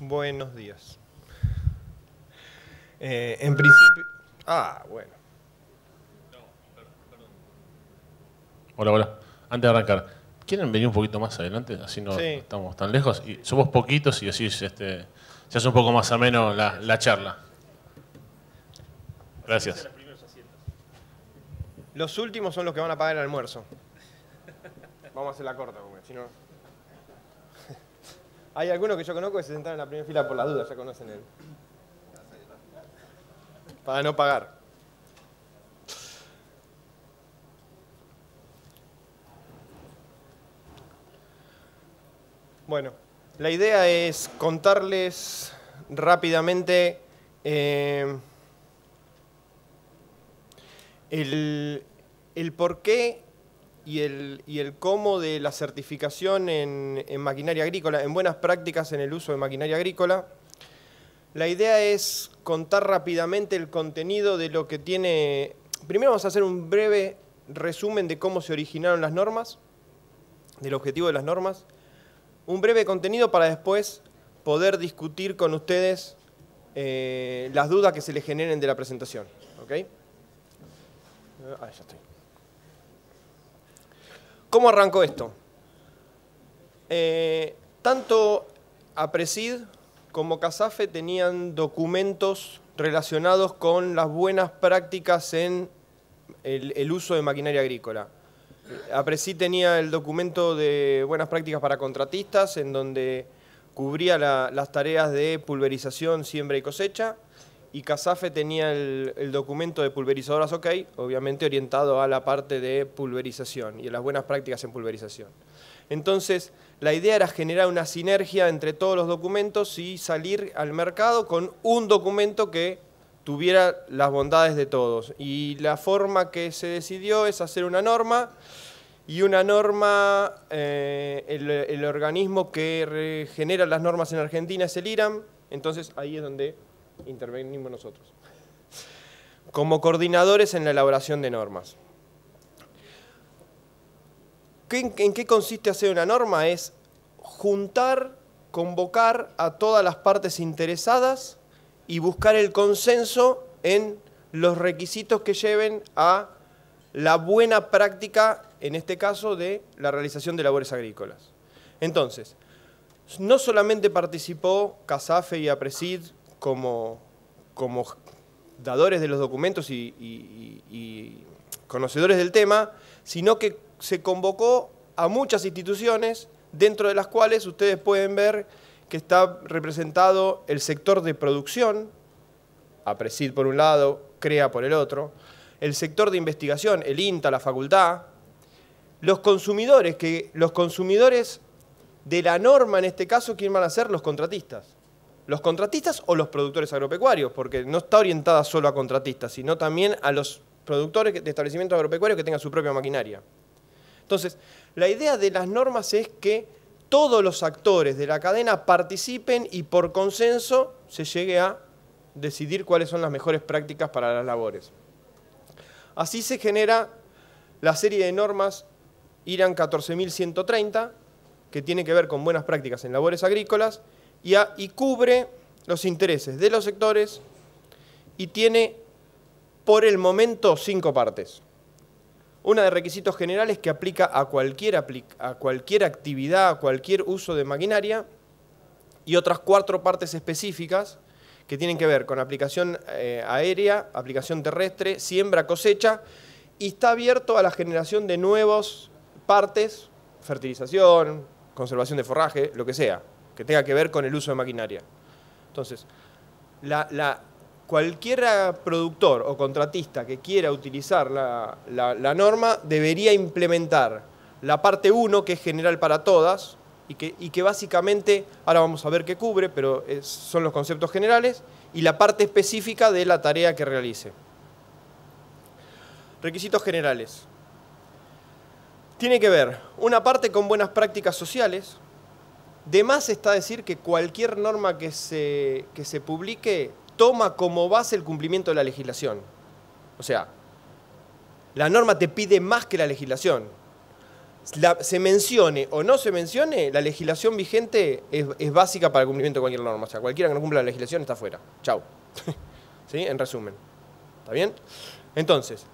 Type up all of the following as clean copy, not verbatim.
Buenos días. En principio... bueno. Hola, hola. Antes de arrancar, ¿quieren venir un poquito más adelante? Así no Sí. estamos tan lejos. Y somos poquitos y así se hace un poco más ameno la charla. Gracias. Los últimos son los que van a pagar el almuerzo. Vamos a hacer la corta, porque si no... Hay algunos que yo conozco que se sentaron en la primera fila por la duda, ya conocen él. Para no pagar. Bueno, la idea es contarles rápidamente el porqué y el cómo de la certificación en maquinaria agrícola, en buenas prácticas en el uso de maquinaria agrícola. La idea es contar rápidamente el contenido de lo que tiene... Primero vamos a hacer un breve resumen de cómo se originaron las normas, del objetivo de las normas. Un breve contenido para después poder discutir con ustedes las dudas que se les generen de la presentación. ¿Ok? Ya estoy. ¿Cómo arrancó esto? Tanto APRESID como CASAFE tenían documentos relacionados con las buenas prácticas en el uso de maquinaria agrícola. APRESID tenía el documento de buenas prácticas para contratistas, en donde cubría las tareas de pulverización, siembra y cosecha, y CASAFE tenía el documento de pulverizadoras OK, obviamente orientado a la parte de pulverización y a las buenas prácticas en pulverización. Entonces, la idea era generar una sinergia entre todos los documentos y salir al mercado con un documento que tuviera las bondades de todos. Y la forma que se decidió es hacer una norma, y una norma, el organismo que genera las normas en Argentina es el IRAM, entonces ahí es donde intervenimos nosotros, como coordinadores en la elaboración de normas. ¿En qué consiste hacer una norma? Es juntar, convocar a todas las partes interesadas y buscar el consenso en los requisitos que lleven a la buena práctica, en este caso, de la realización de labores agrícolas. Entonces, no solamente participó CASAFE y APRESID como dadores de los documentos y conocedores del tema, sino que se convocó a muchas instituciones, dentro de las cuales ustedes pueden ver que está representado el sector de producción, APRESID por un lado, CREA por el otro, el sector de investigación, el INTA, la facultad, los consumidores de la norma, en este caso, ¿quién van a ser? Los contratistas. Los contratistas o los productores agropecuarios, porque no está orientada solo a contratistas, sino también a los productores de establecimientos agropecuarios que tengan su propia maquinaria. Entonces, la idea de las normas es que todos los actores de la cadena participen y por consenso se llegue a decidir cuáles son las mejores prácticas para las labores. Así se genera la serie de normas IRAM 14130, que tiene que ver con buenas prácticas en labores agrícolas, y cubre los intereses de los sectores y tiene, por el momento, 5 partes. Una de requisitos generales que aplica a cualquier actividad, a cualquier uso de maquinaria, y otras 4 partes específicas que tienen que ver con aplicación aérea, aplicación terrestre, siembra, cosecha, y está abierto a la generación de nuevas partes, fertilización, conservación de forraje, lo que sea, que tenga que ver con el uso de maquinaria. Entonces, cualquier productor o contratista que quiera utilizar la norma debería implementar la parte 1, que es general para todas, y que básicamente, ahora vamos a ver qué cubre, pero son los conceptos generales, y la parte específica de la tarea que realice. Requisitos generales. Tiene que ver una parte con buenas prácticas sociales. De más está decir que cualquier norma que se publique toma como base el cumplimiento de la legislación. O sea, la norma te pide más que la legislación. se mencione o no se mencione, la legislación vigente es básica para el cumplimiento de cualquier norma. O sea, cualquiera que no cumpla la legislación está fuera. Chau. ¿Sí? En resumen. ¿Está bien? Entonces,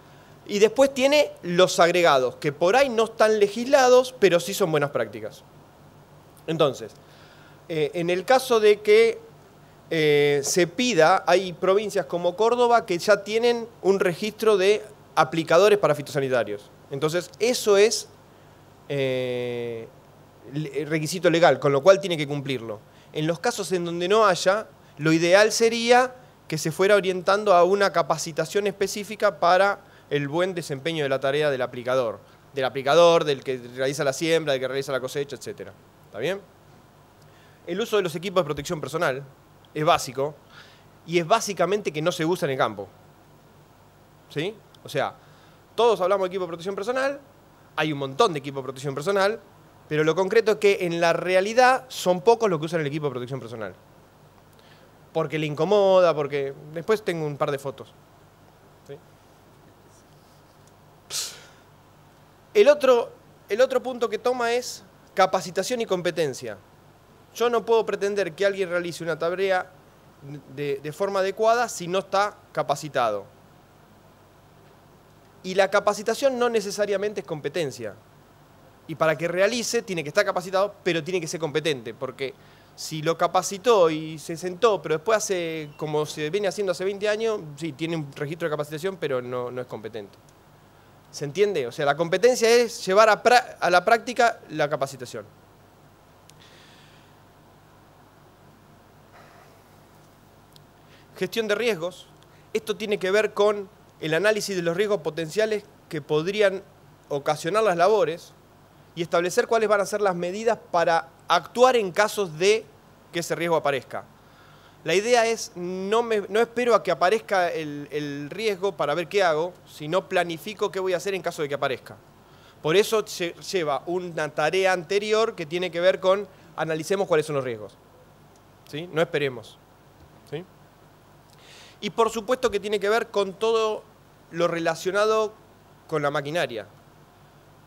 y después tiene los agregados, que por ahí no están legislados, pero sí son buenas prácticas. Entonces, en el caso de que se pida, hay provincias como Córdoba que ya tienen un registro de aplicadores para fitosanitarios. Entonces, eso es requisito legal, con lo cual tiene que cumplirlo. En los casos en donde no haya, lo ideal sería que se fuera orientando a una capacitación específica para el buen desempeño de la tarea del aplicador, del que realiza la siembra, del que realiza la cosecha, etc. ¿Está bien? El uso de los equipos de protección personal es básico y es básicamente que no se usa en el campo. ¿Sí? O sea, todos hablamos de equipo de protección personal, hay un montón de equipos de protección personal, pero lo concreto es que en la realidad son pocos los que usan el equipo de protección personal. Porque le incomoda, porque... Después tengo un par de fotos. ¿Sí? El otro punto que toma es capacitación y competencia. Yo no puedo pretender que alguien realice una tarea de forma adecuada si no está capacitado. Y la capacitación no necesariamente es competencia. Y para que realice tiene que estar capacitado, pero tiene que ser competente. Porque si lo capacitó y se sentó, pero después hace como se viene haciendo hace 20 años, sí, tiene un registro de capacitación, pero no es competente. ¿Se entiende? O sea, la competencia es llevar a la práctica la capacitación. Gestión de riesgos. Esto tiene que ver con el análisis de los riesgos potenciales que podrían ocasionar las labores y establecer cuáles van a ser las medidas para actuar en casos de que ese riesgo aparezca. La idea es, no espero a que aparezca el riesgo para ver qué hago, sino planifico qué voy a hacer en caso de que aparezca. Por eso lleva una tarea anterior que tiene que ver con analicemos cuáles son los riesgos. ¿Sí? No esperemos. ¿Sí? Y por supuesto que tiene que ver con todo lo relacionado con la maquinaria.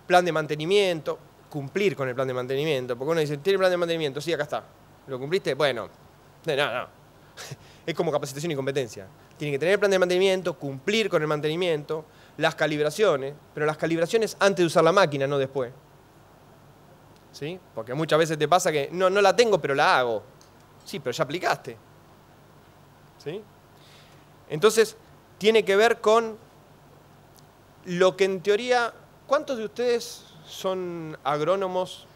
Plan de mantenimiento, cumplir con el plan de mantenimiento. Porque uno dice, ¿tiene plan de mantenimiento? Sí, acá está. ¿Lo cumpliste? Bueno, no. Es como capacitación y competencia. Tiene que tener el plan de mantenimiento, cumplir con el mantenimiento, las calibraciones, pero las calibraciones antes de usar la máquina, no después. ¿Sí? Porque muchas veces te pasa que no la tengo, pero la hago. Sí, pero ya aplicaste. ¿Sí? Entonces, tiene que ver con lo que en teoría... ¿Cuántos de ustedes son agrónomos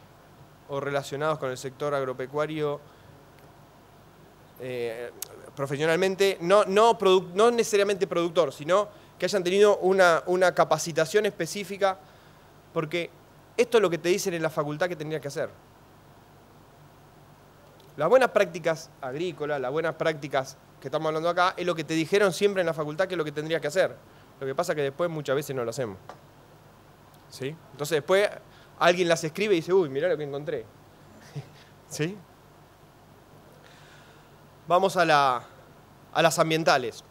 o relacionados con el sector agropecuario profesionalmente? No necesariamente productor, sino que hayan tenido una capacitación específica, porque esto es lo que te dicen en la facultad que tendrías que hacer. Las buenas prácticas agrícolas, las buenas prácticas que estamos hablando acá, es lo que te dijeron siempre en la facultad que es lo que tendrías que hacer. Lo que pasa es que después muchas veces no lo hacemos. ¿Sí? Entonces después alguien las escribe y dice, uy, mirá lo que encontré. ¿Sí? Vamos a las ambientales.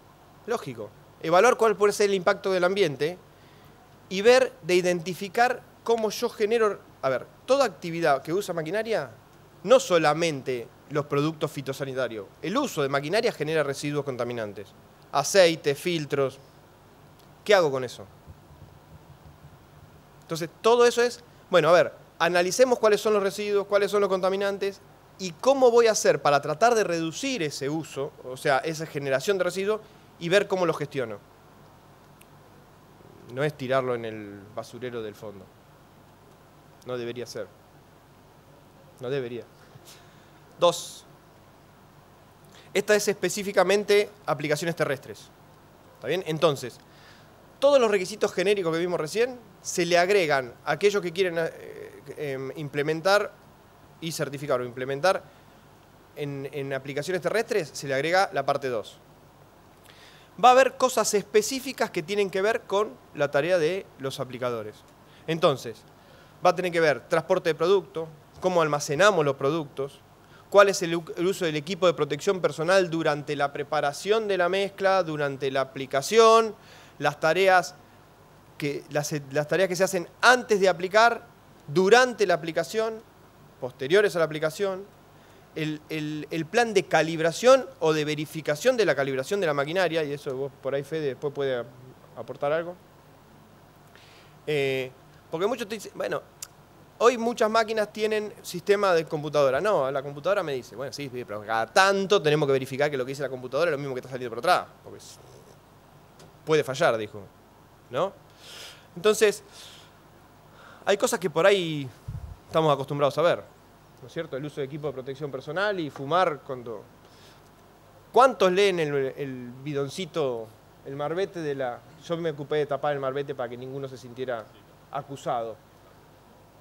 Lógico. Evaluar cuál puede ser el impacto del ambiente y ver de identificar cómo yo genero... A ver, toda actividad que usa maquinaria, no solamente los productos fitosanitarios. El uso de maquinaria genera residuos contaminantes. Aceite, filtros. ¿Qué hago con eso? Entonces, todo eso es... Bueno, a ver, analicemos cuáles son los residuos, cuáles son los contaminantes y cómo voy a hacer para tratar de reducir ese uso, o sea, esa generación de residuos, y ver cómo lo gestiono. No es tirarlo en el basurero del fondo. No debería ser. No debería. 2. Esta es específicamente aplicaciones terrestres. ¿Está bien? Entonces, todos los requisitos genéricos que vimos recién se le agregan a aquellos que quieren implementar y certificar o implementar en aplicaciones terrestres, se le agrega la parte 2. Va a haber cosas específicas que tienen que ver con la tarea de los aplicadores. Entonces, va a tener que ver transporte de producto, cómo almacenamos los productos, cuál es el uso del equipo de protección personal durante la preparación de la mezcla, durante la aplicación, las tareas que se hacen antes de aplicar durante la aplicación, posteriores a la aplicación, el plan de calibración o de verificación de la calibración de la maquinaria, y eso vos por ahí, Fede, después puede aportar algo. Porque muchos te dicen, bueno, hoy muchas máquinas tienen sistema de computadora. No, la computadora me dice, bueno, sí, pero cada tanto tenemos que verificar que lo que dice la computadora es lo mismo que está saliendo por atrás. Porque puede fallar, dijo. ¿No? Entonces, hay cosas que por ahí estamos acostumbrados a ver. ¿No es cierto? El uso de equipo de protección personal y fumar cuando... ¿Cuántos leen el bidoncito, el marbete de la... Yo me ocupé de tapar el marbete para que ninguno se sintiera acusado.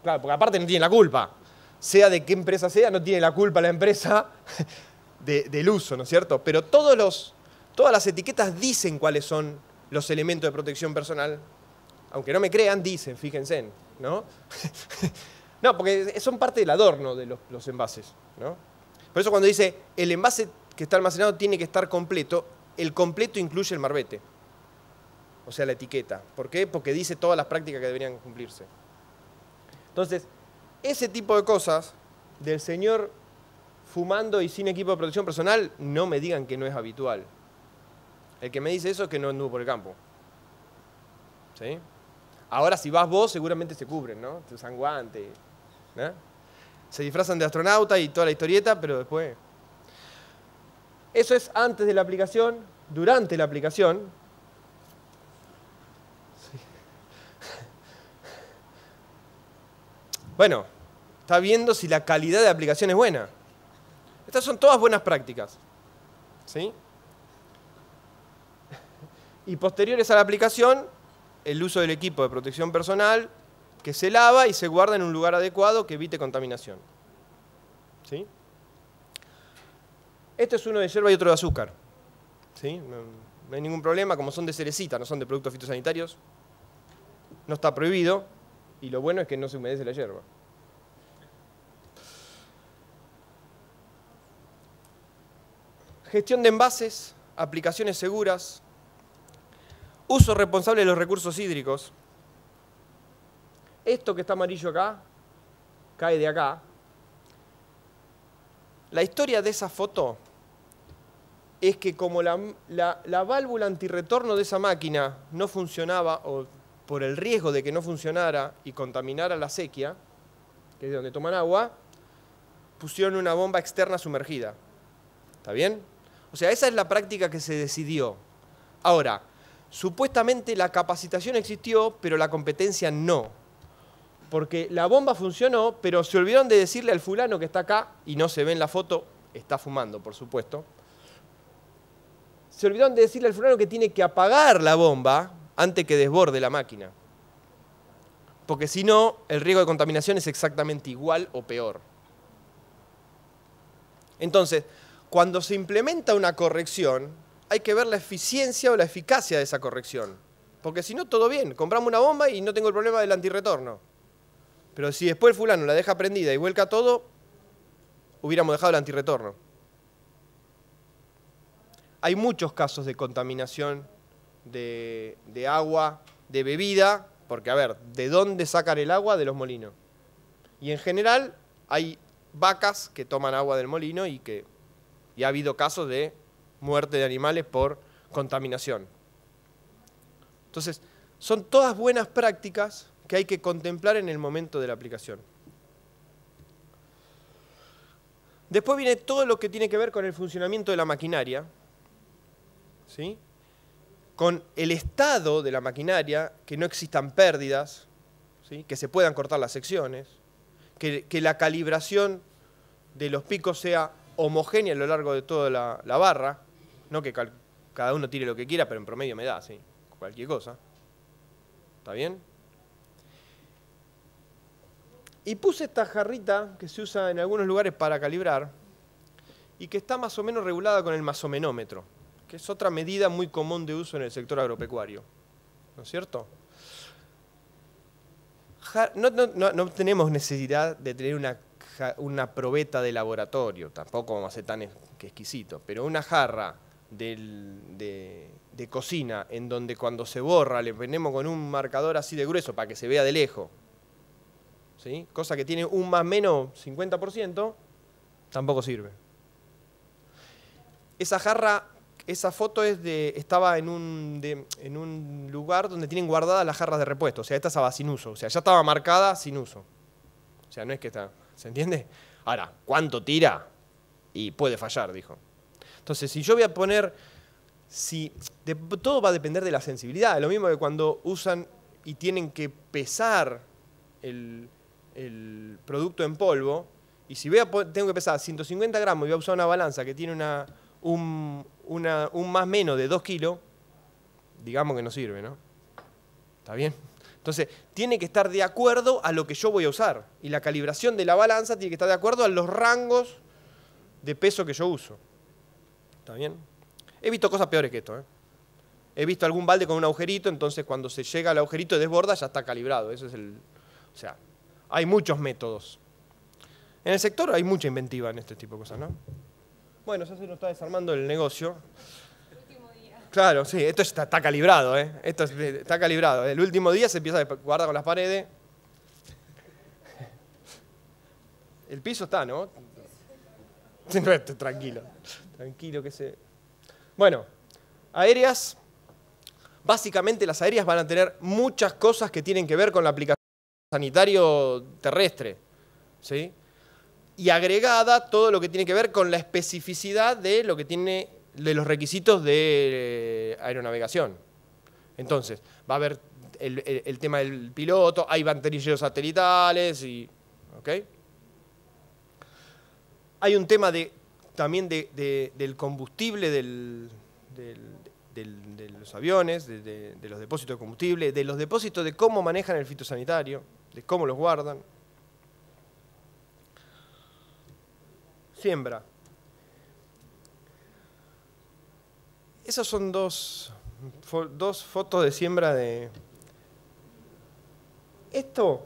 Claro, porque aparte no tiene la culpa. Sea de qué empresa sea, no tiene la culpa la empresa del uso, ¿no es cierto? Pero todas las etiquetas dicen cuáles son los elementos de protección personal. Aunque no me crean, dicen, fíjense, ¿no? No, porque son parte del adorno de los envases, ¿no? Por eso cuando dice el envase que está almacenado tiene que estar completo, el completo incluye el marbete. O sea, la etiqueta. ¿Por qué? Porque dice todas las prácticas que deberían cumplirse. Entonces, ese tipo de cosas del señor fumando y sin equipo de protección personal, no me digan que no es habitual. El que me dice eso es que no anduvo por el campo. ¿Sí? Ahora, si vas vos, seguramente se cubren, ¿no? Te usan guantes, ¿no? Se disfrazan de astronauta y toda la historieta, pero después... Eso es antes de la aplicación. Durante la aplicación... Sí. Bueno, está viendo si la calidad de aplicación es buena. Estas son todas buenas prácticas. ¿Sí? Y posteriores a la aplicación, el uso del equipo de protección personal que se lava y se guarda en un lugar adecuado que evite contaminación. ¿Sí? Este es uno de yerba y otro de azúcar. ¿Sí? No hay ningún problema, como son de cerecita, no son de productos fitosanitarios. No está prohibido y lo bueno es que no se humedece la yerba. Gestión de envases, aplicaciones seguras, uso responsable de los recursos hídricos. Esto que está amarillo acá, cae de acá. La historia de esa foto es que como la válvula antirretorno de esa máquina no funcionaba, o por el riesgo de que no funcionara y contaminara la sequía, que es de donde toman agua, pusieron una bomba externa sumergida. ¿Está bien? O sea, esa es la práctica que se decidió. Ahora, supuestamente la capacitación existió, pero la competencia no. Porque la bomba funcionó, pero se olvidaron de decirle al fulano que está acá, y no se ve en la foto, está fumando, por supuesto. Se olvidaron de decirle al fulano que tiene que apagar la bomba antes que desborde la máquina. Porque si no, el riesgo de contaminación es exactamente igual o peor. Entonces, cuando se implementa una corrección, hay que ver la eficiencia o la eficacia de esa corrección. Porque si no, todo bien. Compramos una bomba y no tengo el problema del antirretorno. Pero si después el fulano la deja prendida y vuelca todo, hubiéramos dejado el antirretorno. Hay muchos casos de contaminación de agua, de bebida, porque a ver, ¿de dónde sacan el agua? De los molinos. Y en general hay vacas que toman agua del molino y ha habido casos de muerte de animales por contaminación. Entonces, son todas buenas prácticas que hay que contemplar en el momento de la aplicación. Después viene todo lo que tiene que ver con el funcionamiento de la maquinaria, ¿sí? Con el estado de la maquinaria, que no existan pérdidas, ¿sí? Que se puedan cortar las secciones, que la calibración de los picos sea homogénea a lo largo de toda la barra, no que cada uno tire lo que quiera, pero en promedio me da, ¿sí? Cualquier cosa. ¿Está bien? Y puse esta jarrita que se usa en algunos lugares para calibrar y que está más o menos regulada con el masomenómetro, que es otra medida muy común de uso en el sector agropecuario. ¿No es cierto? No tenemos necesidad de tener una probeta de laboratorio, tampoco vamos a ser tan exquisitos, pero una jarra de cocina en donde cuando se borra le ponemos con un marcador así de grueso para que se vea de lejos, ¿sí? Cosa que tiene un más menos 50%, tampoco sirve. Esa jarra, esa foto estaba en un lugar donde tienen guardadas las jarras de repuesto. O sea, esta estaba sin uso. O sea, ya estaba marcada sin uso. O sea, no es que está... ¿Se entiende? Ahora, ¿cuánto tira? Y puede fallar, dijo. Entonces, si yo voy a poner... todo va a depender de la sensibilidad. Lo mismo que cuando usan y tienen que pesar el producto en polvo. Y si tengo que pesar 150 gramos y voy a usar una balanza que tiene un más menos de 2 kilos, digamos que no sirve, ¿no? ¿Está bien? Entonces, tiene que estar de acuerdo a lo que yo voy a usar. Y la calibración de la balanza tiene que estar de acuerdo a los rangos de peso que yo uso. ¿Está bien? He visto cosas peores que esto, ¿eh? He visto algún balde con un agujerito, entonces cuando se llega al agujerito y desborda ya está calibrado. Eso es o sea, hay muchos métodos. En el sector hay mucha inventiva en este tipo de cosas, ¿no? Bueno, ya se nos está desarmando el negocio. Claro, sí, esto está calibrado, ¿eh? Esto está calibrado. El último día se empieza a guardar con las paredes. El piso está, ¿no? Tranquilo, tranquilo que se... Bueno, aéreas. Básicamente las aéreas van a tener muchas cosas que tienen que ver con la aplicación sanitario terrestre, ¿sí? Y agregada todo lo que tiene que ver con la especificidad de lo que tiene... de los requisitos de aeronavegación. Entonces, va a haber el tema del piloto, hay banderilleros satelitales, ¿ok? Hay un tema también del combustible de los aviones, de los depósitos de combustible, de los depósitos de cómo manejan el fitosanitario, de cómo los guardan. Siembra. Esas son dos fotos de siembra de... Esto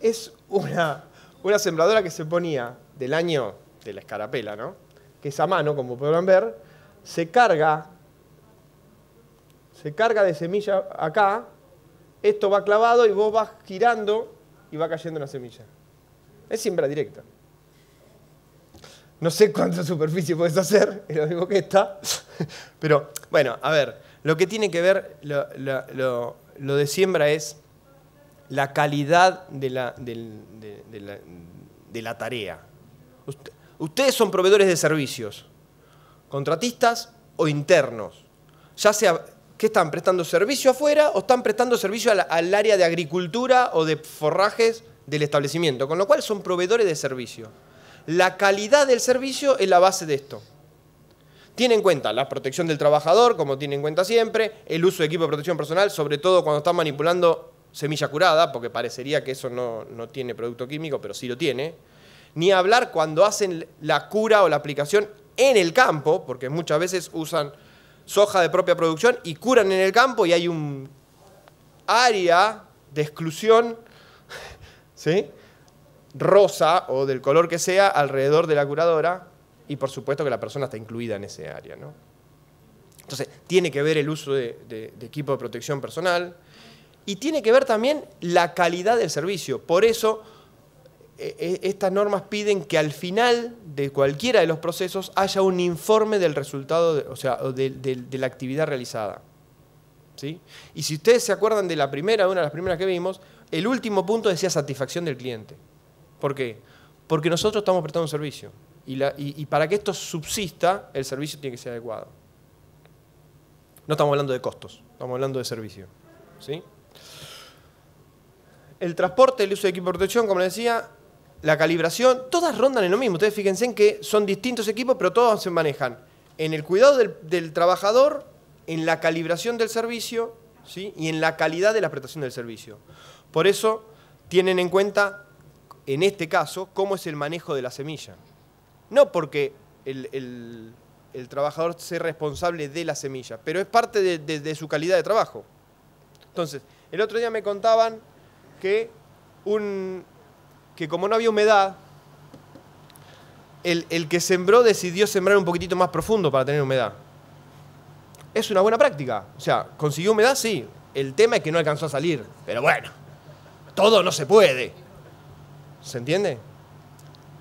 es una sembradora que se ponía del año de la escarapela, ¿no? Que es a mano, como podrán ver, se carga de semilla acá, esto va clavado y vos vas girando y va cayendo una semilla. Es siembra directa. No sé cuánta superficie puedes hacer, es lo mismo que esta. Pero, bueno, a ver, lo que tiene que ver lo de siembra es la calidad de la tarea. Ustedes son proveedores de servicios, contratistas o internos. Ya sea que están prestando servicio afuera o están prestando servicio al área de agricultura o de forrajes del establecimiento, con lo cual son proveedores de servicio. La calidad del servicio es la base de esto. Tiene en cuenta la protección del trabajador, como tiene en cuenta siempre, el uso de equipo de protección personal, sobre todo cuando están manipulando semilla curada, porque parecería que eso no tiene producto químico, pero sí lo tiene. Ni hablar cuando hacen la cura o la aplicación en el campo, porque muchas veces usan soja de propia producción y curan en el campo y hay un área de exclusión, ¿sí?, rosa o del color que sea alrededor de la curadora y por supuesto que la persona está incluida en ese área, ¿no? Entonces, tiene que ver el uso de equipo de protección personal y tiene que ver también la calidad del servicio. Por eso, estas normas piden que al final de cualquiera de los procesos haya un informe del resultado, de la actividad realizada, ¿sí? Y si ustedes se acuerdan de una de las primeras que vimos, el último punto decía satisfacción del cliente. ¿Por qué? Porque nosotros estamos prestando un servicio. Y para que esto subsista, el servicio tiene que ser adecuado. No estamos hablando de costos, estamos hablando de servicio, ¿sí? El transporte, el uso de equipo de protección, como les decía, la calibración, todas rondan en lo mismo. Ustedes fíjense en que son distintos equipos, pero todos se manejan en el cuidado del trabajador, en la calibración del servicio, ¿sí?, y en la calidad de la prestación del servicio. Por eso tienen en cuenta, en este caso, cómo es el manejo de la semilla. No porque el trabajador sea responsable de la semilla, pero es parte de su calidad de trabajo. Entonces, el otro día me contaban que como no había humedad, el que sembró decidió sembrar un poquitito más profundo para tener humedad. Es una buena práctica. O sea, ¿consiguió humedad? Sí. El tema es que no alcanzó a salir. Pero bueno, todo no se puede. ¿Se entiende?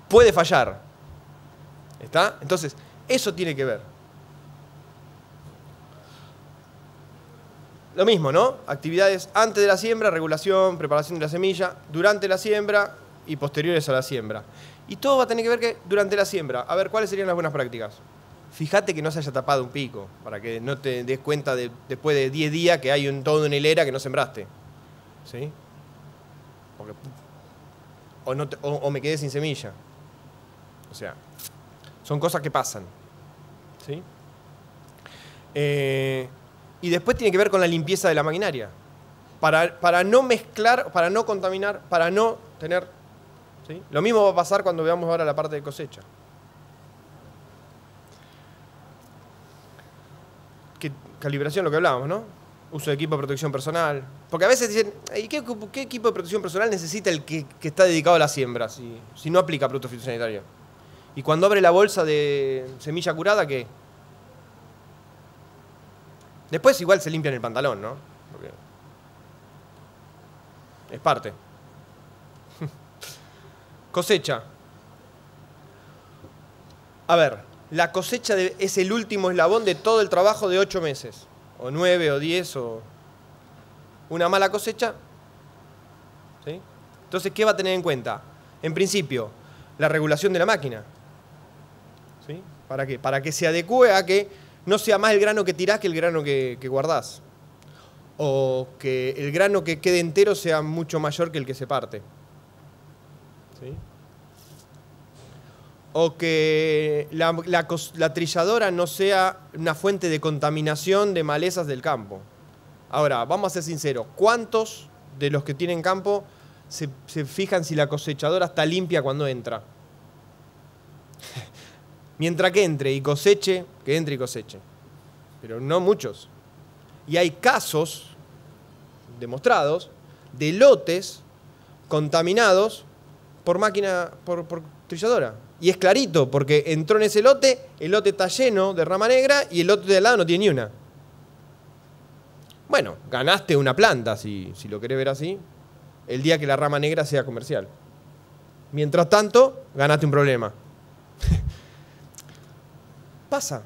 Puede fallar. ¿Está? Entonces, eso tiene que ver. Lo mismo, ¿no? Actividades antes de la siembra, regulación, preparación de la semilla, durante la siembra y posteriores a la siembra. Y todo va a tener que ver que durante la siembra. A ver, ¿cuáles serían las buenas prácticas? Fíjate que no se haya tapado un pico, para que no te des cuenta después de 10 días que hay toda una hilera que no sembraste. ¿Sí? Porque, o me quedé sin semilla. O sea, son cosas que pasan. ¿Sí? Y después tiene que ver con la limpieza de la maquinaria. Para no mezclar, para no contaminar, para no tener... ¿sí? Lo mismo va a pasar cuando veamos ahora la parte de cosecha. Calibración, lo que hablábamos, ¿no? Uso de equipo de protección personal. Porque a veces dicen, ¿y qué equipo de protección personal necesita el que está dedicado a la siembra si no aplica producto fitosanitario? Y cuando abre la bolsa de semilla curada, ¿qué? Después igual se limpian el pantalón, ¿no? Porque es parte. Cosecha. A ver, la cosecha es el último eslabón de todo el trabajo de 8 meses. O 9, o 10, o... Una mala cosecha. ¿Sí? Entonces, ¿qué va a tener en cuenta? En principio, la regulación de la máquina. ¿Sí? ¿Para qué? Para que se adecue a que no sea más el grano que tirás que el grano que guardás. O que el grano que quede entero sea mucho mayor que el que se parte. ¿Sí? O que la trilladora no sea una fuente de contaminación de malezas del campo. Ahora, vamos a ser sinceros, ¿cuántos de los que tienen campo se fijan si la cosechadora está limpia cuando entra? Mientras que entre y coseche, que entre y coseche. Pero no muchos. Y hay casos demostrados de lotes contaminados por máquina, por trilladora. Y es clarito, porque entró en ese lote, el lote está lleno de rama negra y el lote de al lado no tiene ni una. Bueno, ganaste una planta, si lo querés ver así, el día que la rama negra sea comercial. Mientras tanto, ganaste un problema. Pasa.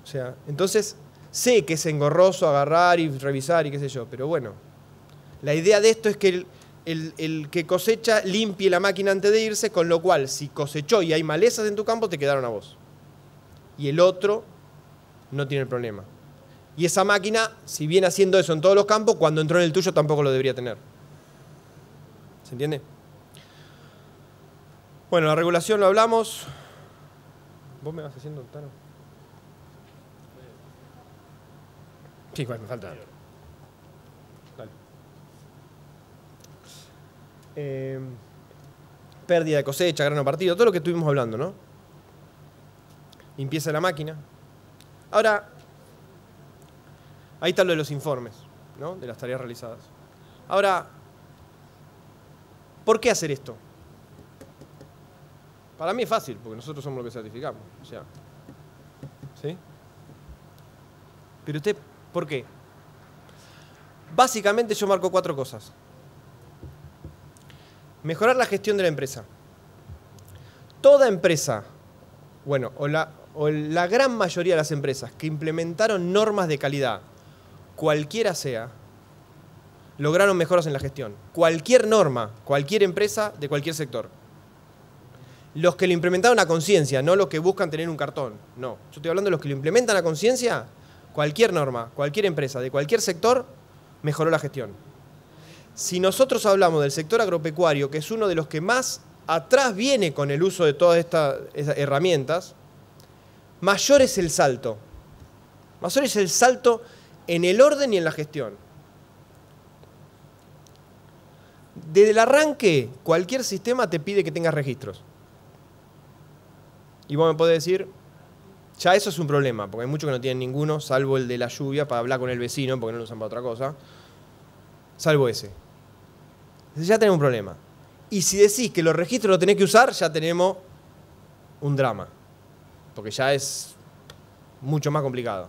O sea, entonces, sé que es engorroso agarrar y revisar y qué sé yo, pero bueno. La idea de esto es que el que cosecha limpie la máquina antes de irse, con lo cual, si cosechó y hay malezas en tu campo, te quedaron a vos. Y el otro no tiene el problema. Y esa máquina, si viene haciendo eso en todos los campos, cuando entró en el tuyo tampoco lo debería tener. ¿Se entiende? Bueno, la regulación lo hablamos. ¿Vos me vas haciendo, Tano? Sí, bueno, me falta. Dale. Pérdida de cosecha, grano partido, todo lo que estuvimos hablando, ¿no? Limpieza de la máquina. Ahora, ahí está lo de los informes, ¿no? De las tareas realizadas. Ahora, ¿por qué hacer esto? Para mí es fácil, porque nosotros somos los que certificamos. O sea, ¿sí? Pero usted, ¿por qué? Básicamente yo marco 4 cosas. Mejorar la gestión de la empresa. Toda empresa, bueno, o la gran mayoría de las empresas que implementaron normas de calidad, cualquiera sea, lograron mejoras en la gestión. Cualquier norma, cualquier empresa de cualquier sector. Los que lo implementaron a conciencia, no los que buscan tener un cartón. No, yo estoy hablando de los que lo implementan a conciencia. Cualquier norma, cualquier empresa de cualquier sector mejoró la gestión. Si nosotros hablamos del sector agropecuario, que es uno de los que más atrás viene con el uso de todas estas herramientas, mayor es el salto. Mayor es el salto en el orden y en la gestión. Desde el arranque, cualquier sistema te pide que tengas registros. Y vos me podés decir, ya eso es un problema, porque hay muchos que no tienen ninguno, salvo el de la lluvia, para hablar con el vecino, porque no lo usan para otra cosa. Salvo ese. Entonces ya tenemos un problema. Y si decís que los registros los tenés que usar, ya tenemos un drama. Porque ya es mucho más complicado.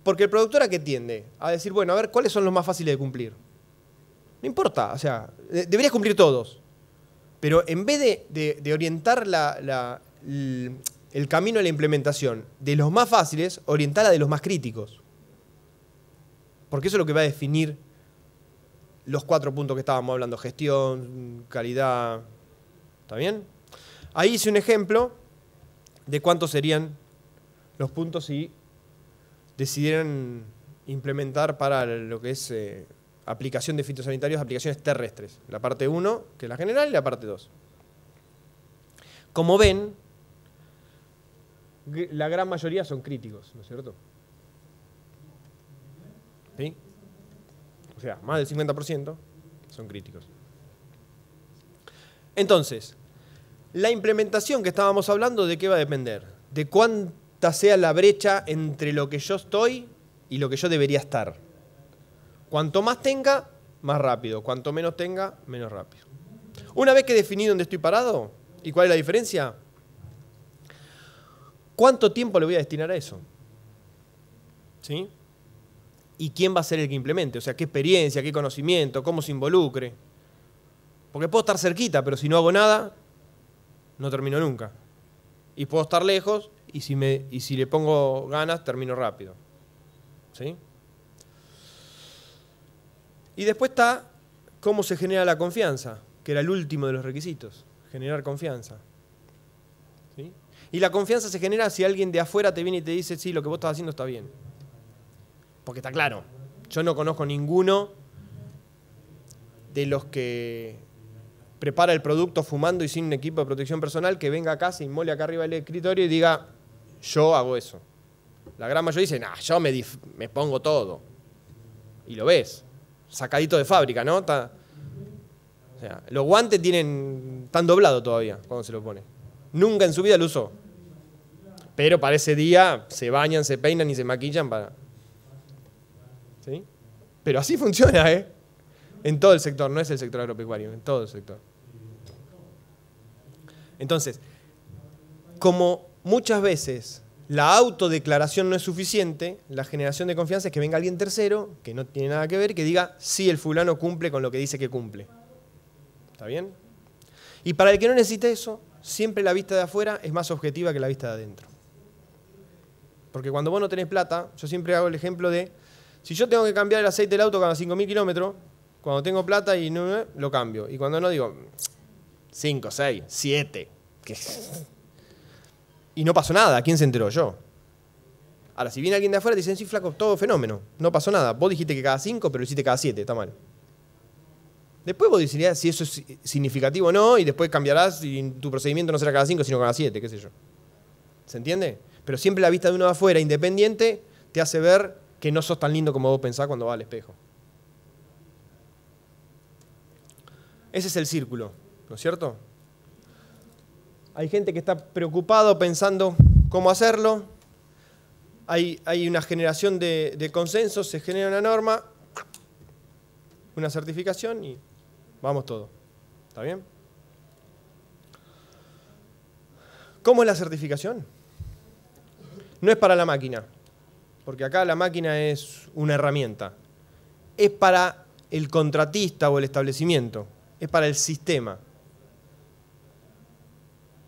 Porque el productor, ¿a qué tiende? A decir, bueno, a ver, ¿cuáles son los más fáciles de cumplir? No importa, o sea, deberías cumplir todos. Pero en vez de orientar el camino a la implementación de los más fáciles, orientarla de los más críticos. Porque eso es lo que va a definir los 4 puntos que estábamos hablando: gestión, calidad. ¿Está bien? Ahí hice un ejemplo de cuántos serían los puntos si decidieran implementar para lo que es aplicación de fitosanitarios, aplicaciones terrestres. La parte 1, que es la general, y la parte 2. Como ven, la gran mayoría son críticos, ¿no es cierto? ¿Sí? O sea, más del 50% son críticos. Entonces, la implementación que estábamos hablando, ¿de qué va a depender? De cuánta sea la brecha entre lo que yo estoy y lo que yo debería estar. Cuanto más tenga, más rápido. Cuanto menos tenga, menos rápido. Una vez que he definido dónde estoy parado y cuál es la diferencia, ¿cuánto tiempo le voy a destinar a eso? ¿Sí? ¿Y quién va a ser el que implemente? O sea, qué experiencia, qué conocimiento, cómo se involucre. Porque puedo estar cerquita, pero si no hago nada, no termino nunca. Y puedo estar lejos, y si le pongo ganas, termino rápido. ¿Sí? Y después está cómo se genera la confianza, que era el último de los requisitos, generar confianza. ¿Sí? Y la confianza se genera si alguien de afuera te viene y te dice, sí, lo que vos estás haciendo está bien. Porque está claro, yo no conozco ninguno de los que prepara el producto fumando y sin un equipo de protección personal que venga acá, se inmole acá arriba del escritorio y diga, yo hago eso. La gran mayoría dice, nah, yo me pongo todo. Y lo ves, sacadito de fábrica, ¿no? O sea, los guantes están doblados todavía cuando se lo pone. Nunca en su vida lo usó. Pero para ese día se bañan, se peinan y se maquillan para... ¿Sí? Pero así funciona, ¿eh? En todo el sector, no es el sector agropecuario, en todo el sector. Entonces, como muchas veces la autodeclaración no es suficiente, la generación de confianza es que venga alguien tercero, que no tiene nada que ver, que diga, sí, el fulano cumple con lo que dice que cumple. ¿Está bien? Y para el que no necesite eso, siempre la vista de afuera es más objetiva que la vista de adentro. Porque cuando vos no tenés plata, yo siempre hago el ejemplo de, si yo tengo que cambiar el aceite del auto cada 5.000 kilómetros, cuando tengo plata y no, lo cambio. Y cuando no, digo, 5, 6, 7. Y no pasó nada. ¿Quién se enteró? Yo. Ahora, si viene alguien de afuera, te dicen, sí, flaco, todo fenómeno. No pasó nada. Vos dijiste que cada 5, pero lo hiciste cada 7. Está mal. Después vos decidirás si eso es significativo o no, y después cambiarás y tu procedimiento no será cada 5, sino cada 7, qué sé yo. ¿Se entiende? Pero siempre la vista de uno de afuera, independiente, te hace ver que no sos tan lindo como vos pensás cuando vas al espejo. Ese es el círculo, ¿no es cierto? Hay gente que está preocupado pensando cómo hacerlo. Hay una generación de consensos, se genera una norma, una certificación y vamos todo. ¿Está bien? ¿Cómo es la certificación? No es para la máquina, porque acá la máquina es una herramienta. Es para el contratista o el establecimiento. Es para el sistema.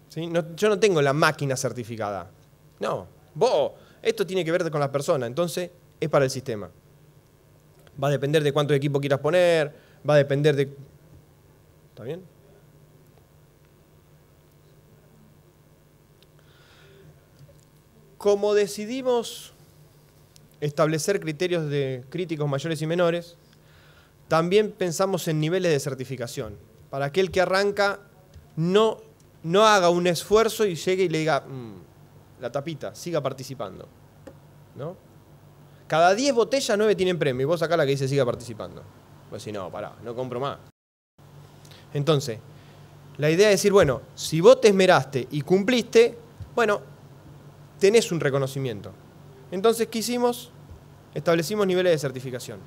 ¿Sí? Yo no tengo la máquina certificada. No. Esto tiene que ver con la persona, entonces es para el sistema. Va a depender de cuánto equipo quieras poner, va a depender de... ¿Está bien? Como decidimos establecer criterios de críticos mayores y menores, también pensamos en niveles de certificación. Para aquel que arranca, no haga un esfuerzo y llegue y le diga, la tapita, siga participando. ¿No? Cada 10 botellas, 9 tienen premio. Y vos sacá la que dice siga participando. Pues si no, pará, no compro más. Entonces, la idea es decir, bueno, si vos te esmeraste y cumpliste, bueno, tenés un reconocimiento. Entonces, ¿qué hicimos? Establecimos niveles de certificación.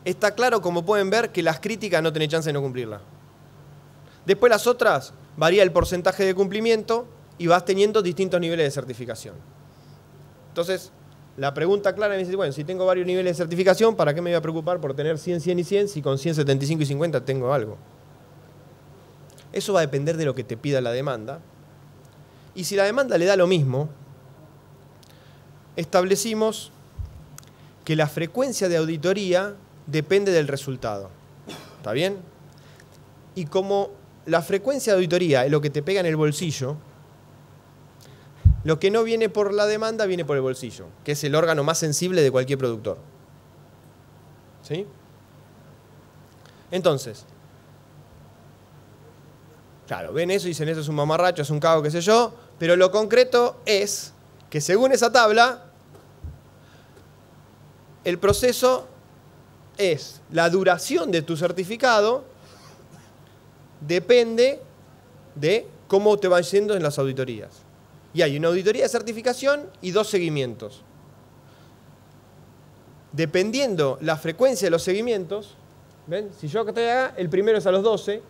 Está claro, como pueden ver, que las críticas no tenés chance de no cumplirlas. Después las otras, varía el porcentaje de cumplimiento y vas teniendo distintos niveles de certificación. Entonces, La pregunta clara me dice, bueno, si tengo varios niveles de certificación, ¿para qué me voy a preocupar por tener 100, 100 y 100 si con 100, 75 y 50 tengo algo? Eso va a depender de lo que te pida la demanda. Y si la demanda le da lo mismo, establecimos que la frecuencia de auditoría depende del resultado. ¿Está bien? Y como la frecuencia de auditoría es lo que te pega en el bolsillo, lo que no viene por la demanda viene por el bolsillo, que es el órgano más sensible de cualquier productor. ¿Sí? Entonces, claro, ven eso y dicen, eso es un mamarracho, es un cago, qué sé yo, pero lo concreto es que según esa tabla, el proceso es la duración de tu certificado depende de cómo te van yendo en las auditorías. Y hay una auditoría de certificación y 2 seguimientos. Dependiendo la frecuencia de los seguimientos, ¿ven? Si yo te haga, el primero es a los 12,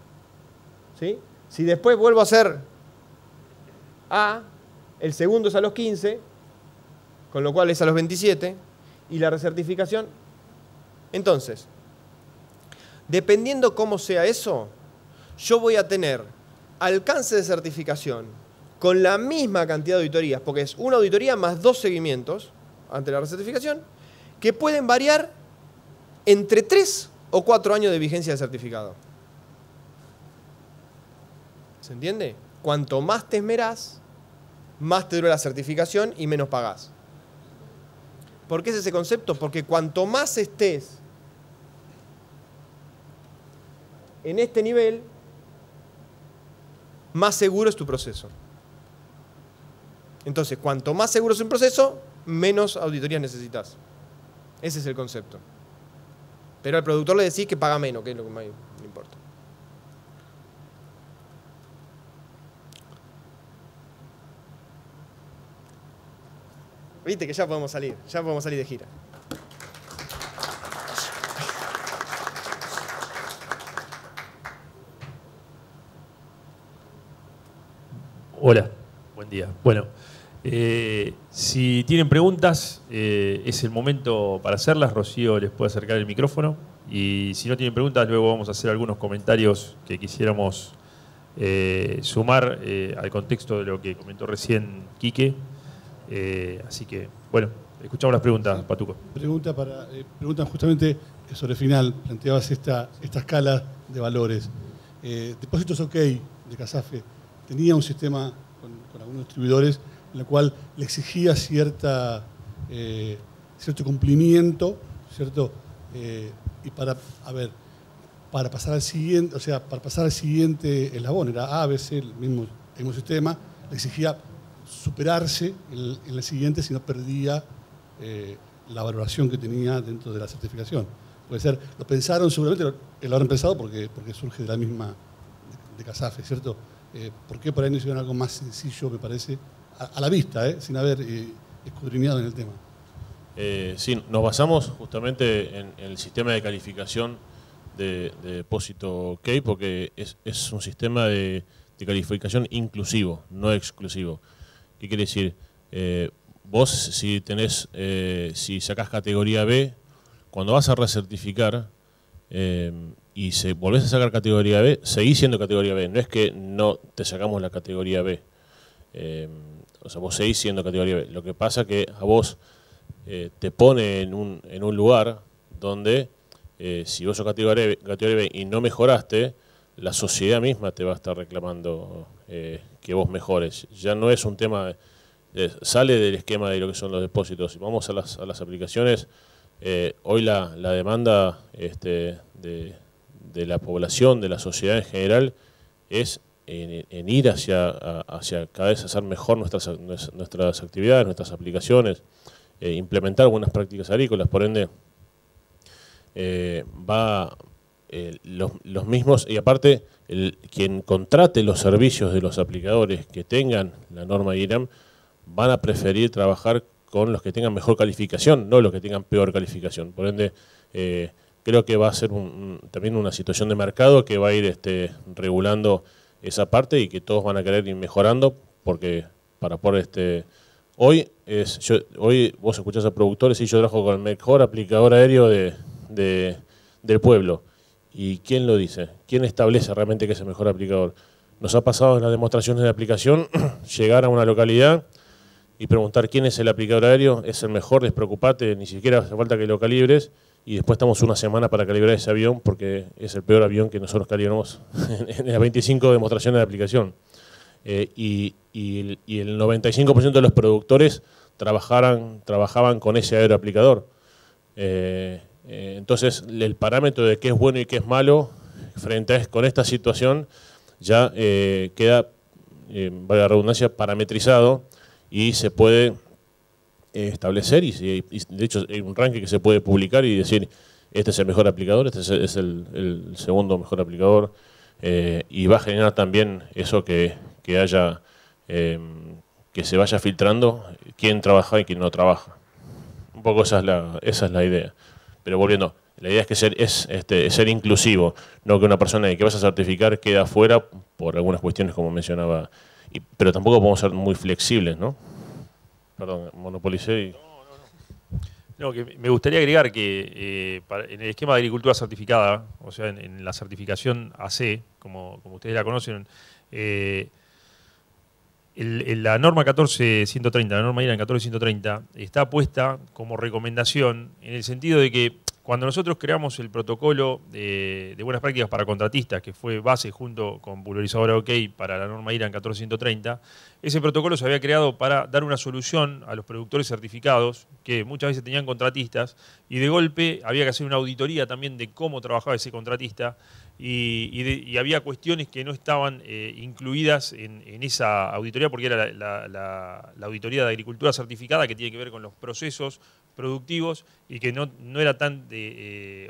¿sí? Si después vuelvo a hacer A, el segundo es a los 15, con lo cual es a los 27, y la recertificación. Entonces, dependiendo cómo sea eso, yo voy a tener alcance de certificación con la misma cantidad de auditorías, porque es una auditoría más 2 seguimientos ante la recertificación, que pueden variar entre 3 o 4 años de vigencia de certificado. ¿Se entiende? Cuanto más te esmerás, más te dura la certificación y menos pagás. ¿Por qué es ese concepto? Porque cuanto más estés en este nivel, más seguro es tu proceso. Entonces, cuanto más seguro es un proceso, menos auditorías necesitas. Ese es el concepto. Pero al productor le decís que paga menos, que es lo que más le importa. Viste que ya podemos salir de gira. Hola, buen día. Bueno, si tienen preguntas, es el momento para hacerlas. Rocío les puede acercar el micrófono. Y si no tienen preguntas, luego vamos a hacer algunos comentarios que quisiéramos sumar al contexto de lo que comentó recién Quique. Así que, bueno, escuchamos las preguntas, Patuco. Preguntan justamente sobre el final. Planteabas esta escala de valores. Depósitos OK de Casafe tenía un sistema con algunos distribuidores en el cual le exigía cierto cumplimiento, ¿cierto? Y para pasar al siguiente, eslabón, era A, B, C, el mismo sistema, le exigía superarse en la siguiente si no perdía la valoración que tenía dentro de la certificación. Puede ser, lo pensaron seguramente, lo habrán pensado porque surge de la misma de Casafe, ¿cierto? ¿Por qué por ahí no hicieron algo más sencillo, me parece, a la vista, sin haber escudriñado en el tema? Sí, nos basamos justamente en el sistema de calificación de depósito OK, porque es un sistema de calificación inclusivo, no exclusivo. ¿Qué quiere decir? Vos si sacás categoría B, cuando vas a recertificar y volvés a sacar categoría B, seguís siendo categoría B. No es que no te sacamos la categoría B. O sea, vos seguís siendo categoría B. Lo que pasa que a vos te pone en un lugar donde si vos sos categoría B y no mejoraste, la sociedad misma te va a estar reclamando que vos mejores. Ya no es un tema, sale del esquema de lo que son los depósitos. Si vamos a las aplicaciones, hoy la demanda de la población, de la sociedad en general, es en ir hacia cada vez hacer mejor nuestras actividades, nuestras aplicaciones, implementar buenas prácticas agrícolas. Por ende, los mismos, y aparte quien contrate los servicios de los aplicadores que tengan la norma IRAM van a preferir trabajar con los que tengan mejor calificación, no los que tengan peor calificación. Por ende, creo que va a ser también una situación de mercado que va a ir regulando esa parte y que todos van a querer ir mejorando, porque para poder Hoy vos escuchás a productores y yo trabajo con el mejor aplicador aéreo del pueblo. ¿Y quién lo dice? ¿Quién establece realmente que es el mejor aplicador? Nos ha pasado en las demostraciones de aplicación llegar a una localidad y preguntar quién es el aplicador aéreo, es el mejor, despreocupate, ni siquiera hace falta que lo calibres, y después estamos una semana para calibrar ese avión porque es el peor avión que nosotros calibramos en las 25 demostraciones de aplicación. Y el 95% de los productores trabajaban con ese aeroaplicador. Entonces, el parámetro de qué es bueno y qué es malo con esta situación ya queda, valga la redundancia, parametrizado y se puede establecer y de hecho hay un ranking que se puede publicar y decir este es el mejor aplicador, este es el segundo mejor aplicador, y va a generar también eso que haya, que se vaya filtrando quién trabaja y quién no trabaja. Un poco esa es la idea. Pero volviendo, la idea es que ser inclusivo, no que una persona que vas a certificar quede afuera por algunas cuestiones como mencionaba, pero tampoco podemos ser muy flexibles, ¿no? Perdón, monopolicé. No, que me gustaría agregar que en el esquema de agricultura certificada, o sea, en la certificación AC, como ustedes la conocen, la norma 14130, la norma IRAN 14130, está puesta como recomendación en el sentido de que cuando nosotros creamos el protocolo de buenas prácticas para contratistas, que fue base junto con pulverizadora OK para la norma IRAN 14130, ese protocolo se había creado para dar una solución a los productores certificados que muchas veces tenían contratistas y de golpe había que hacer una auditoría también de cómo trabajaba ese contratista y había cuestiones que no estaban incluidas en esa auditoría porque era la auditoría de agricultura certificada que tiene que ver con los procesos productivos y que no era tan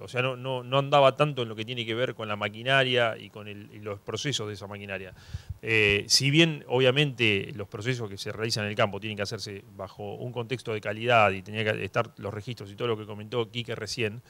o sea, no andaba tanto en lo que tiene que ver con la maquinaria y con los procesos de esa maquinaria. Si bien obviamente los procesos que se realizan en el campo tienen que hacerse bajo un contexto de calidad y tenía que estar los registros y todo lo que comentó Quique recién,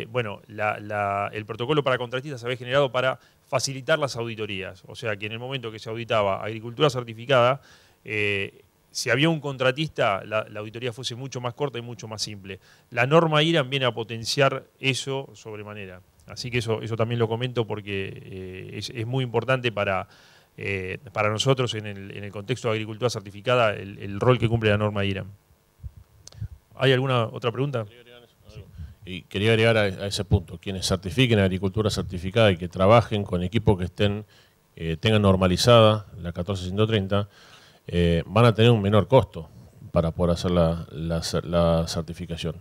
bueno, el protocolo para contratistas se había generado para facilitar las auditorías. O sea que en el momento que se auditaba agricultura certificada, si había un contratista, la auditoría fuese mucho más corta y mucho más simple. La norma IRAN viene a potenciar eso sobremanera. Así que eso también lo comento porque es muy importante para nosotros en el contexto de agricultura certificada el rol que cumple la norma IRAN. ¿Hay alguna otra pregunta? Y quería agregar a ese punto, quienes certifiquen agricultura certificada y que trabajen con equipos que tengan normalizada la 14130, van a tener un menor costo para poder hacer la certificación.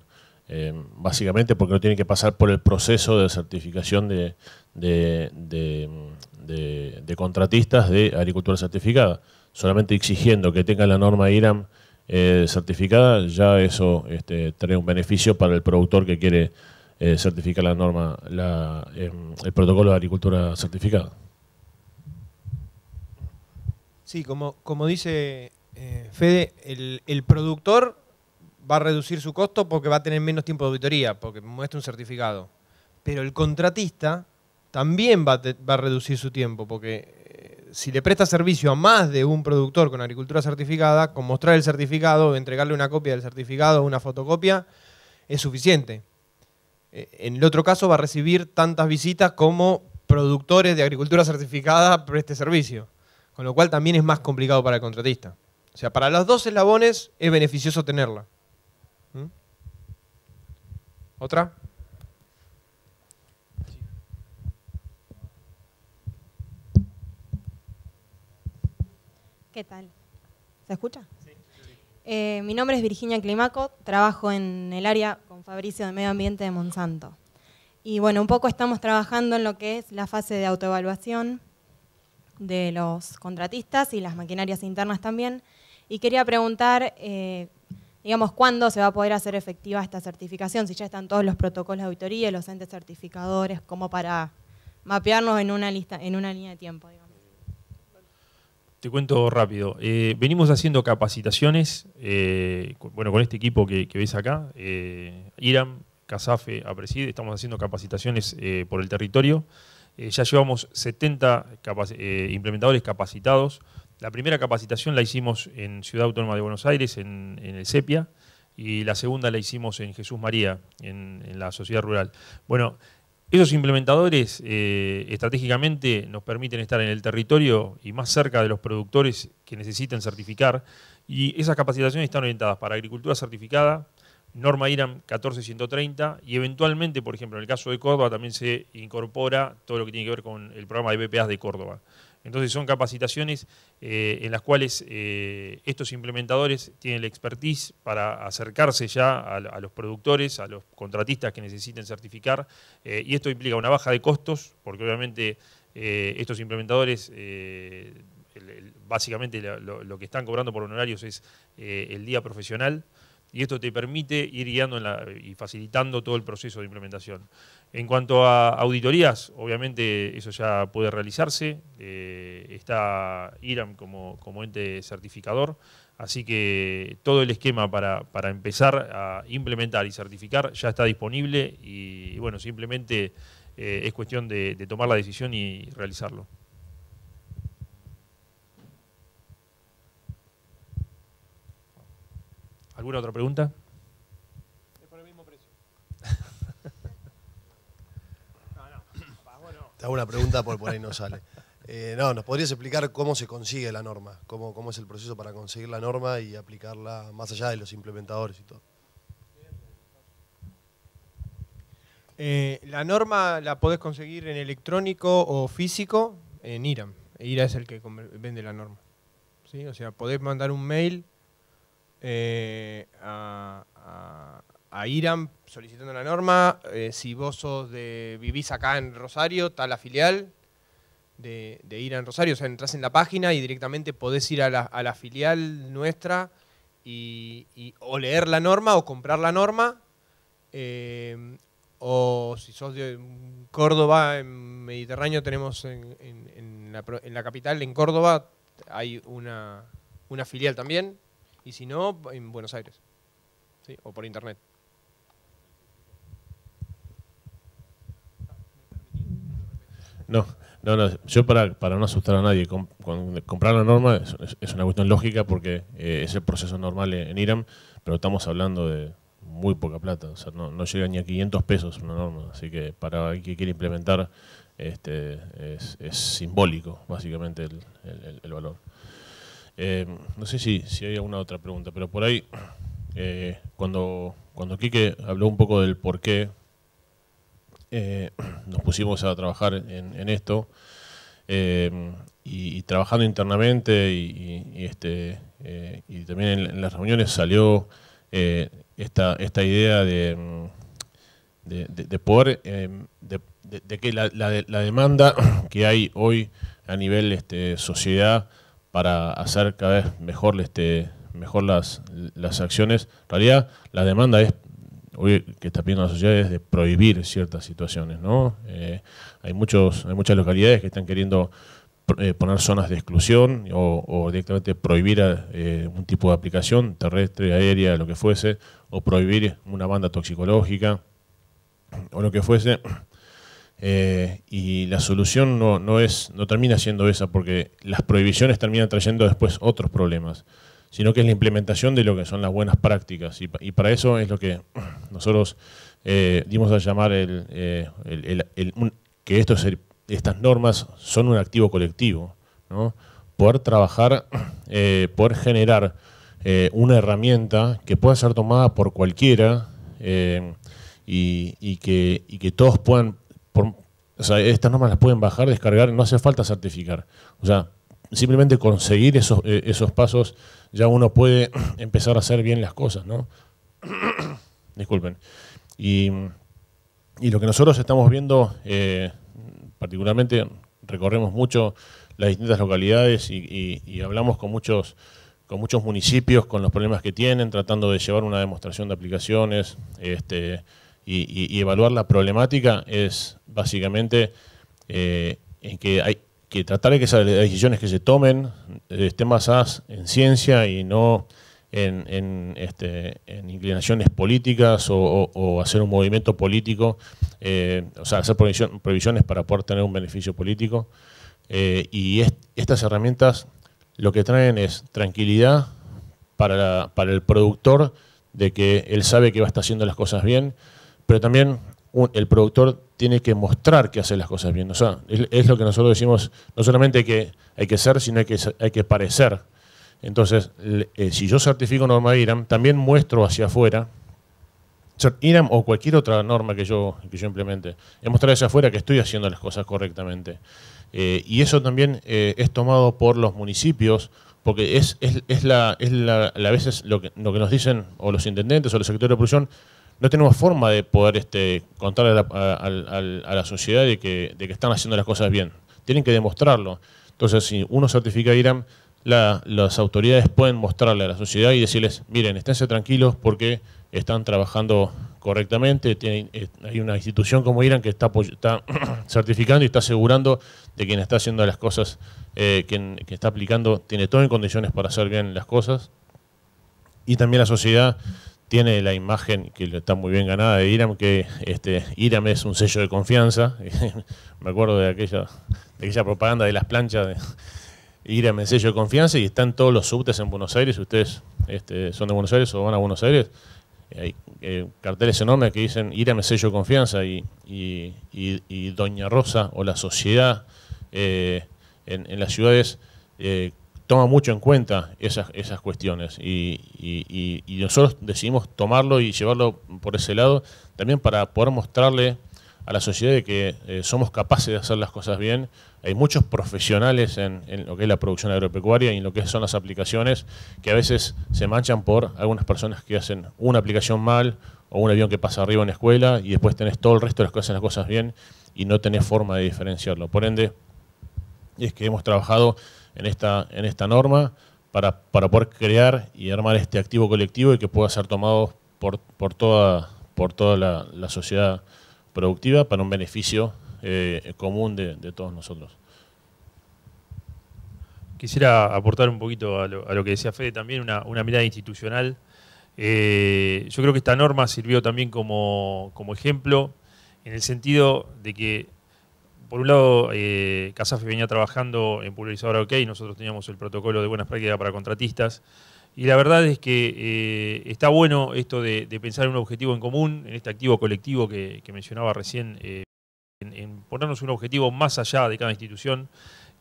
Básicamente porque no tienen que pasar por el proceso de certificación de contratistas de agricultura certificada. Solamente exigiendo que tengan la norma IRAM certificada, ya eso trae un beneficio para el productor que quiere certificar la norma, el protocolo de agricultura certificada. Sí, como dice Fede, el productor va a reducir su costo porque va a tener menos tiempo de auditoría, porque muestra un certificado. Pero el contratista también va a reducir su tiempo, porque si le presta servicio a más de un productor con agricultura certificada, con mostrar el certificado, entregarle una copia del certificado o una fotocopia, es suficiente. En el otro caso va a recibir tantas visitas como productores de agricultura certificada preste servicio. Con lo cual también es más complicado para el contratista. O sea, para los dos eslabones es beneficioso tenerla. ¿Mm? ¿Otra? ¿Qué tal? ¿Se escucha? Sí. Mi nombre es Virginia Climaco, trabajo en el área con Fabricio de Medio Ambiente de Monsanto. Y bueno, un poco estamos trabajando en lo que es la fase de autoevaluación de los contratistas y las maquinarias internas también. Y quería preguntar, digamos, ¿cuándo se va a poder hacer efectiva esta certificación? Si ya están todos los protocolos de auditoría, los entes certificadores, como para mapearnos en una línea de tiempo, digamos. Te cuento rápido. Venimos haciendo capacitaciones, bueno, con este equipo que ves acá, IRAM, CASAFE, APRESID, estamos haciendo capacitaciones por el territorio. Ya llevamos 70 implementadores capacitados La primera capacitación la hicimos en Ciudad Autónoma de Buenos Aires, en el CEPIA, y la segunda la hicimos en Jesús María, en la sociedad rural. Bueno, esos implementadores estratégicamente nos permiten estar en el territorio y más cerca de los productores que necesiten certificar, y esas capacitaciones están orientadas para agricultura certificada, norma IRAM 14130, y eventualmente, por ejemplo, en el caso de Córdoba también se incorpora todo lo que tiene que ver con el programa de BPAs de Córdoba. Entonces son capacitaciones en las cuales estos implementadores tienen la expertise para acercarse ya a los productores, a los contratistas que necesiten certificar, y esto implica una baja de costos, porque obviamente estos implementadores, básicamente lo que están cobrando por honorarios es el día profesional, y esto te permite ir guiando y facilitando todo el proceso de implementación. En cuanto a auditorías, obviamente eso ya puede realizarse, está IRAM como ente certificador, así que todo el esquema para empezar a implementar y certificar ya está disponible, y bueno, simplemente es cuestión de tomar la decisión y realizarlo. ¿Alguna otra pregunta? Es por el mismo precio. Te hago una pregunta por ahí no sale. No, ¿nos podrías explicar cómo se consigue la norma? ¿Cómo es el proceso para conseguir la norma y aplicarla más allá de los implementadores y todo? La norma la podés conseguir en electrónico o físico en IRAM. IRAM es el que vende la norma. ¿Sí? O sea, podés mandar un mail a IRAM solicitando la norma. Si vos vivís acá en Rosario, está la filial de IRAM Rosario. O sea, entras en la página y directamente podés ir a la filial nuestra o leer la norma o comprar la norma. O si sos de Córdoba, en Mediterráneo, tenemos en la capital, en Córdoba, hay una filial también. Y si no, en Buenos Aires, ¿sí? O por internet. No, yo para no asustar a nadie, comprar la norma es una cuestión lógica porque es el proceso normal en IRAM, pero estamos hablando de muy poca plata, o sea, no llega ni a 500 pesos una norma, así que para el que quiere implementar es simbólico, básicamente, el valor. No sé si hay alguna otra pregunta, pero por ahí, cuando Quique habló un poco del por qué nos pusimos a trabajar en esto, y trabajando internamente y también en las reuniones salió esta idea de poder, de que la demanda que hay hoy a nivel sociedad para hacer cada vez mejor las acciones. En realidad, la demanda hoy que está pidiendo la sociedad es de prohibir ciertas situaciones, ¿no? Hay muchas localidades que están queriendo poner zonas de exclusión o directamente prohibir un tipo de aplicación terrestre, aérea, lo que fuese, o prohibir una banda toxicológica o lo que fuese. Y la solución no termina siendo esa, porque las prohibiciones terminan trayendo después otros problemas, sino que es la implementación de lo que son las buenas prácticas, y para eso es lo que nosotros dimos a llamar que estas normas son un activo colectivo, ¿no? Poder trabajar, poder generar una herramienta que pueda ser tomada por cualquiera, y que todos puedan. O sea, estas normas las pueden bajar, descargar, no hace falta certificar. O sea, simplemente conseguir esos pasos, ya uno puede empezar a hacer bien las cosas, ¿no? Disculpen. Y lo que nosotros estamos viendo, particularmente recorremos mucho las distintas localidades y hablamos con muchos municipios, con los problemas que tienen, tratando de llevar una demostración de aplicaciones, y evaluar la problemática, es básicamente en que hay que tratar de que esas decisiones que se tomen estén basadas en ciencia y no en inclinaciones políticas o hacer un movimiento político, o sea, hacer provisiones para poder tener un beneficio político. Y estas herramientas lo que traen es tranquilidad para el productor, de que él sabe que va a estar haciendo las cosas bien, pero también el productor tiene que mostrar que hace las cosas bien. O sea, es lo que nosotros decimos, no solamente que hay que ser, sino que hay que parecer. Entonces, si yo certifico norma IRAM, también muestro hacia afuera, IRAM o cualquier otra norma que yo implemente, es mostrar hacia afuera que estoy haciendo las cosas correctamente. Y eso también es tomado por los municipios, porque a veces lo que nos dicen o los intendentes o los sectores de producción, no tenemos forma de poder contarle a la sociedad de que están haciendo las cosas bien. Tienen que demostrarlo. Entonces, si uno certifica IRAM, las autoridades pueden mostrarle a la sociedad y decirles, miren, esténse tranquilos porque están trabajando correctamente. Hay una institución como IRAM que está certificando y está asegurando de quien está haciendo las cosas, quien está aplicando, tiene todo en condiciones para hacer bien las cosas. Y también la sociedad tiene la imagen, que está muy bien ganada, de IRAM, que IRAM es un sello de confianza. Me acuerdo de aquella propaganda de las planchas de IRAM, el sello de confianza, y están todos los subtes en Buenos Aires. Ustedes son de Buenos Aires o van a Buenos Aires, hay carteles enormes que dicen IRAM, el sello de confianza, y Doña Rosa o la sociedad en las ciudades toma mucho en cuenta esas cuestiones, y nosotros decidimos tomarlo y llevarlo por ese lado también para poder mostrarle a la sociedad de que somos capaces de hacer las cosas bien. Hay muchos profesionales en lo que es la producción agropecuaria y en lo que son las aplicaciones, que a veces se manchan por algunas personas que hacen una aplicación mal, o un avión que pasa arriba en la escuela, y después tenés todo el resto de las que hacen las cosas bien y no tenés forma de diferenciarlo. Por ende, es que hemos trabajado en esta norma para poder crear y armar este activo colectivo y que pueda ser tomado por toda la sociedad productiva para un beneficio común de todos nosotros. Quisiera aportar un poquito a lo que decía Fede, también una mirada institucional. Yo creo que esta norma sirvió también como ejemplo, en el sentido de que, por un lado, CASAFE venía trabajando en pulverizadora OK, nosotros teníamos el protocolo de buenas prácticas para contratistas, y la verdad es que está bueno esto de pensar en un objetivo en común, en este activo colectivo que mencionaba recién, en ponernos un objetivo más allá de cada institución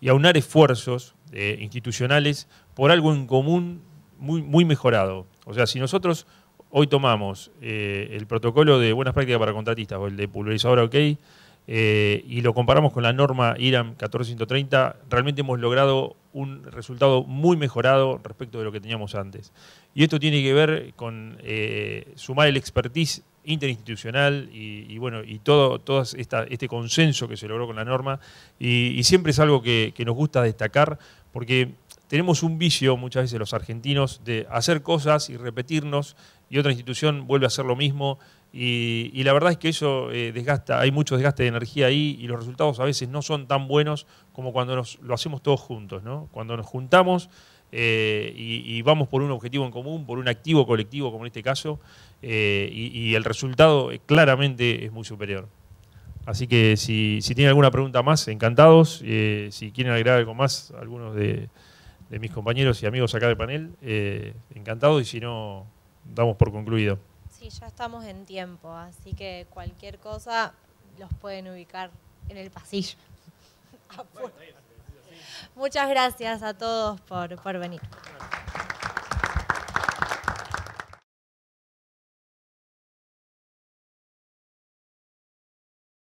y aunar esfuerzos institucionales por algo en común muy, muy mejorado. O sea, si nosotros hoy tomamos el protocolo de buenas prácticas para contratistas o el de pulverizadora OK, y lo comparamos con la norma IRAM 14130, realmente hemos logrado un resultado muy mejorado respecto de lo que teníamos antes. Y esto tiene que ver con sumar el expertise interinstitucional y bueno, y todo este consenso que se logró con la norma, y siempre es algo que nos gusta destacar, porque tenemos un vicio muchas veces los argentinos de hacer cosas y repetirnos, y otra institución vuelve a hacer lo mismo, y la verdad es que eso desgasta, hay mucho desgaste de energía ahí, y los resultados a veces no son tan buenos como cuando lo hacemos todos juntos, ¿no? Cuando nos juntamos y vamos por un objetivo en común, por un activo colectivo como en este caso, y el resultado claramente es muy superior. Así que si tienen alguna pregunta más, encantados. Si quieren agregar algo más, algunos de mis compañeros y amigos acá del panel, encantados, y si no, damos por concluido. Sí, ya estamos en tiempo, así que cualquier cosa los pueden ubicar en el pasillo. Muchas gracias a todos por venir.